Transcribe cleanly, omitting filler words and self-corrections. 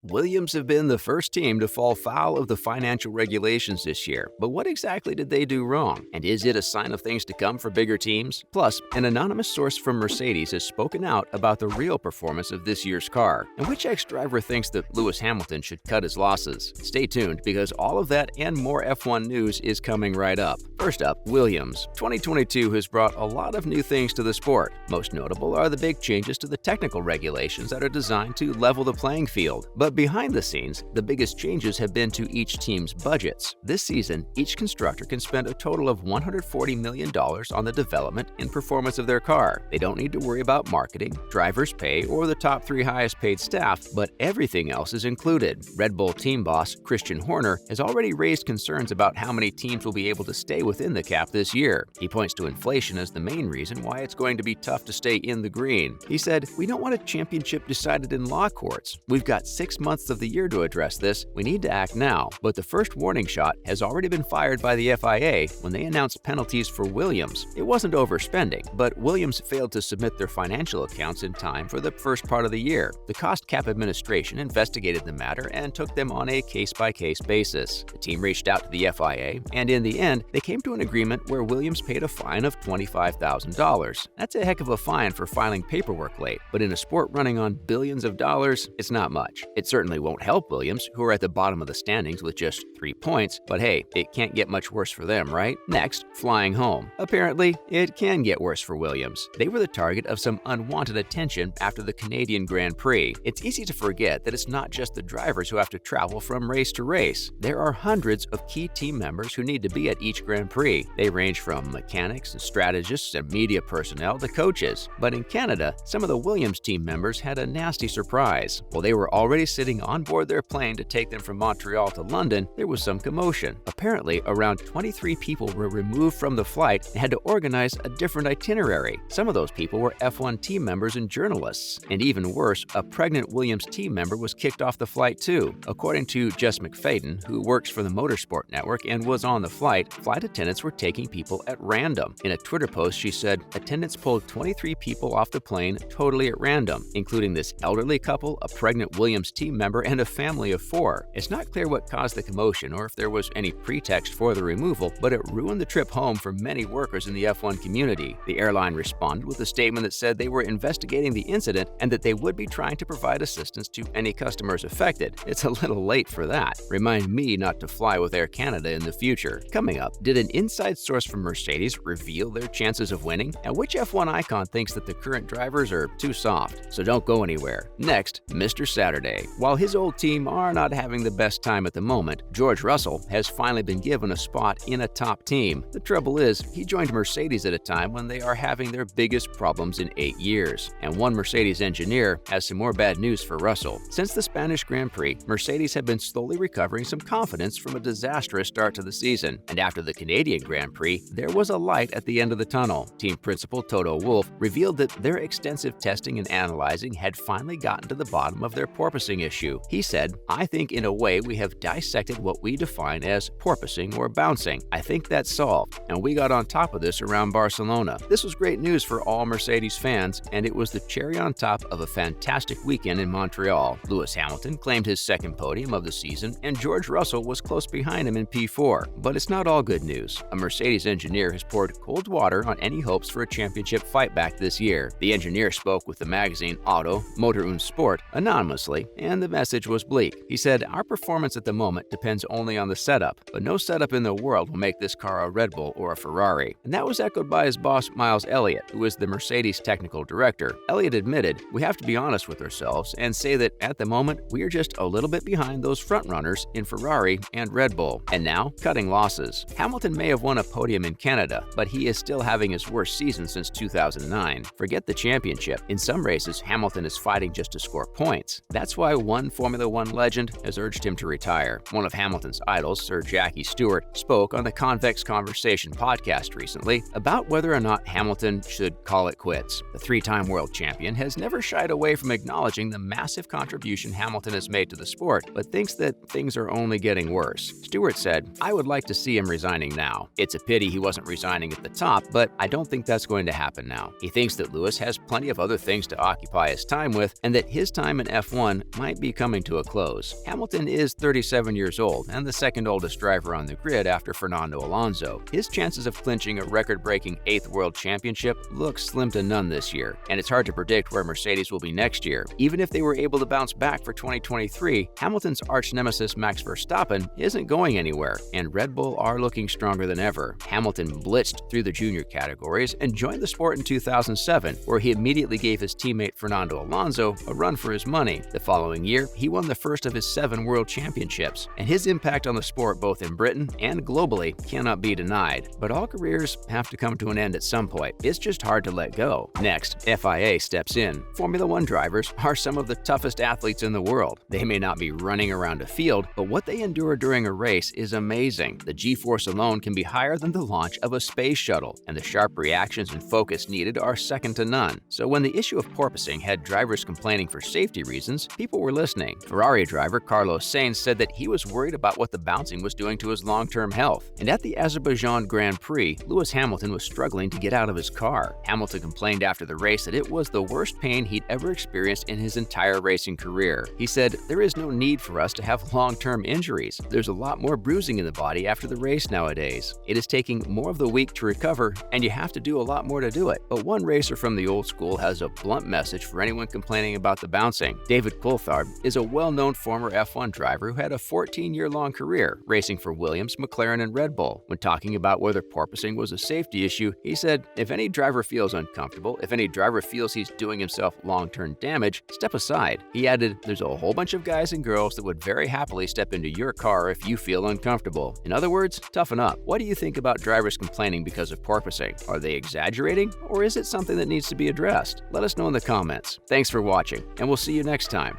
Williams have been the first team to fall foul of the financial regulations this year, but what exactly did they do wrong? And is it a sign of things to come for bigger teams? Plus, an anonymous source from Mercedes has spoken out about the real performance of this year's car. And which ex-driver thinks that Lewis Hamilton should cut his losses? Stay tuned, because all of that and more F1 news is coming right up. First up, Williams. 2022 has brought a lot of new things to the sport. Most notable are the big changes to the technical regulations that are designed to level the playing field. But behind the scenes, the biggest changes have been to each team's budgets. This season, each constructor can spend a total of $140 million on the development and performance of their car. They don't need to worry about marketing, driver's pay, or the top 3 highest paid staff, but everything else is included. Red Bull team boss Christian Horner has already raised concerns about how many teams will be able to stay within the cap this year. He points to inflation as the main reason why it's going to be tough to stay in the green. He said, "We don't want a championship decided in law courts. We've got 6 months of the year to address this. We need to act now." But the first warning shot has already been fired by the FIA when they announced penalties for Williams. It wasn't overspending, but Williams failed to submit their financial accounts in time for the first part of the year. The Cost Cap Administration investigated the matter and took them on a case-by-case basis. The team reached out to the FIA, and in the end, they came to an agreement where Williams paid a fine of $25,000. That's a heck of a fine for filing paperwork late, but in a sport running on billions of dollars, it's not much. It certainly won't help Williams, who are at the bottom of the standings with just 3 points, but hey, it can't get much worse for them, right? Next, flying home. Apparently, it can get worse for Williams. They were the target of some unwanted attention after the Canadian Grand Prix. It's easy to forget that it's not just the drivers who have to travel from race to race. There are hundreds of key team members who need to be at each Grand Prix. They range from mechanics and strategists and media personnel to coaches. But in Canada, some of the Williams team members had a nasty surprise. While they were already sitting on board their plane to take them from Montreal to London, there was some commotion. Apparently, around 23 people were removed from the flight and had to organize a different itinerary. Some of those people were F1 team members and journalists. And even worse, a pregnant Williams team member was kicked off the flight too. According to Jess McFadden, who works for the Motorsport Network and was on the flight attendants were taking people at random. In a Twitter post, she said, "Attendants pulled 23 people off the plane totally at random, including this elderly couple, a pregnant Williams team member, and a family of 4. It's not clear what caused the commotion or if there was any pretext for the removal, but it ruined the trip home for many workers in the F1 community. The airline responded with a statement that said they were investigating the incident and that they would be trying to provide assistance to any customers affected. It's a little late for that. Remind me not to fly with Air Canada in the future. Coming up, did an inside source from Mercedes reveal their chances of winning? And which F1 icon thinks that the current drivers are too soft? So don't go anywhere. Next, Mr. Saturday. While his old team are not having the best time at the moment, George Russell has finally been given a spot in a top team. The trouble is, he joined Mercedes at a time when they are having their biggest problems in 8 years. And one Mercedes engineer has some more bad news for Russell. Since the Spanish Grand Prix, Mercedes have been slowly recovering some confidence from a disastrous start to the season. And after the Canadian Grand Prix, there was a light at the end of the tunnel. Team principal Toto Wolff revealed that their extensive testing and analyzing had finally gotten to the bottom of their porpoising issue. He said, "I think in a way we have dissected what we define as porpoising or bouncing. I think that's solved, and we got on top of this around Barcelona." This was great news for all Mercedes fans, and it was the cherry on top of a fantastic weekend in Montreal. Lewis Hamilton claimed his second podium of the season, and George Russell was close behind him in P4. But it's not all good news. A Mercedes engineer has poured cold water on any hopes for a championship fight back this year. The engineer spoke with the magazine Auto, Motor und Sport anonymously, and the message was bleak. He said, "Our performance at the moment depends only on the setup, but no setup in the world will make this car a Red Bull or a Ferrari." And that was echoed by his boss Miles Elliott, who is the Mercedes technical director. Elliott admitted, "We have to be honest with ourselves and say that at the moment we are just a little bit behind those frontrunners in Ferrari and Red Bull." And now, cutting losses. Hamilton may have won a podium in Canada, but he is still having his worst season since 2009. Forget the championship. In some races, Hamilton is fighting just to score points. That's why one Formula One legend has urged him to retire. One of Hamilton's idols, Sir Jackie Stewart, spoke on the Convex Conversation podcast recently about whether or not Hamilton should call it quits. The 3-time world champion has never shied away from acknowledging the massive contribution Hamilton has made to the sport, but thinks that things are only getting worse. Stewart said, "I would like to see him resigning now. It's a pity he wasn't resigning at the top, but I don't think that's going to happen now. He thinks that Lewis has plenty of other things to occupy his time with, and that his time in F1 might might be coming to a close. Hamilton is 37 years old and the second oldest driver on the grid after Fernando Alonso. His chances of clinching a record-breaking 8th World Championship look slim to none this year, and it's hard to predict where Mercedes will be next year. Even if they were able to bounce back for 2023, Hamilton's arch-nemesis Max Verstappen isn't going anywhere, and Red Bull are looking stronger than ever. Hamilton blitzed through the junior categories and joined the sport in 2007, where he immediately gave his teammate Fernando Alonso a run for his money. The following year, he won the first of his 7 world championships, and his impact on the sport both in Britain and globally cannot be denied. But all careers have to come to an end at some point. It's just hard to let go. Next, FIA steps in. Formula One drivers are some of the toughest athletes in the world. They may not be running around a field, but what they endure during a race is amazing. The G-force alone can be higher than the launch of a space shuttle, and the sharp reactions and focus needed are second to none. So when the issue of porpoising had drivers complaining for safety reasons, people were listening. Ferrari driver Carlos Sainz said that he was worried about what the bouncing was doing to his long-term health. And at the Azerbaijan Grand Prix, Lewis Hamilton was struggling to get out of his car. Hamilton complained after the race that it was the worst pain he'd ever experienced in his entire racing career. He said, "There is no need for us to have long-term injuries. There's a lot more bruising in the body after the race nowadays. It is taking more of the week to recover, and you have to do a lot more to do it." But one racer from the old school has a blunt message for anyone complaining about the bouncing. David Coulthard is a well-known former F1 driver who had a 14-year-long career racing for Williams, McLaren, and Red Bull. When talking about whether porpoising was a safety issue, he said, "If any driver feels uncomfortable, if any driver feels he's doing himself long-term damage, step aside." He added, "There's a whole bunch of guys and girls that would very happily step into your car if you feel uncomfortable." In other words, toughen up. What do you think about drivers complaining because of porpoising? Are they exaggerating, or is it something that needs to be addressed? Let us know in the comments. Thanks for watching, and we'll see you next time.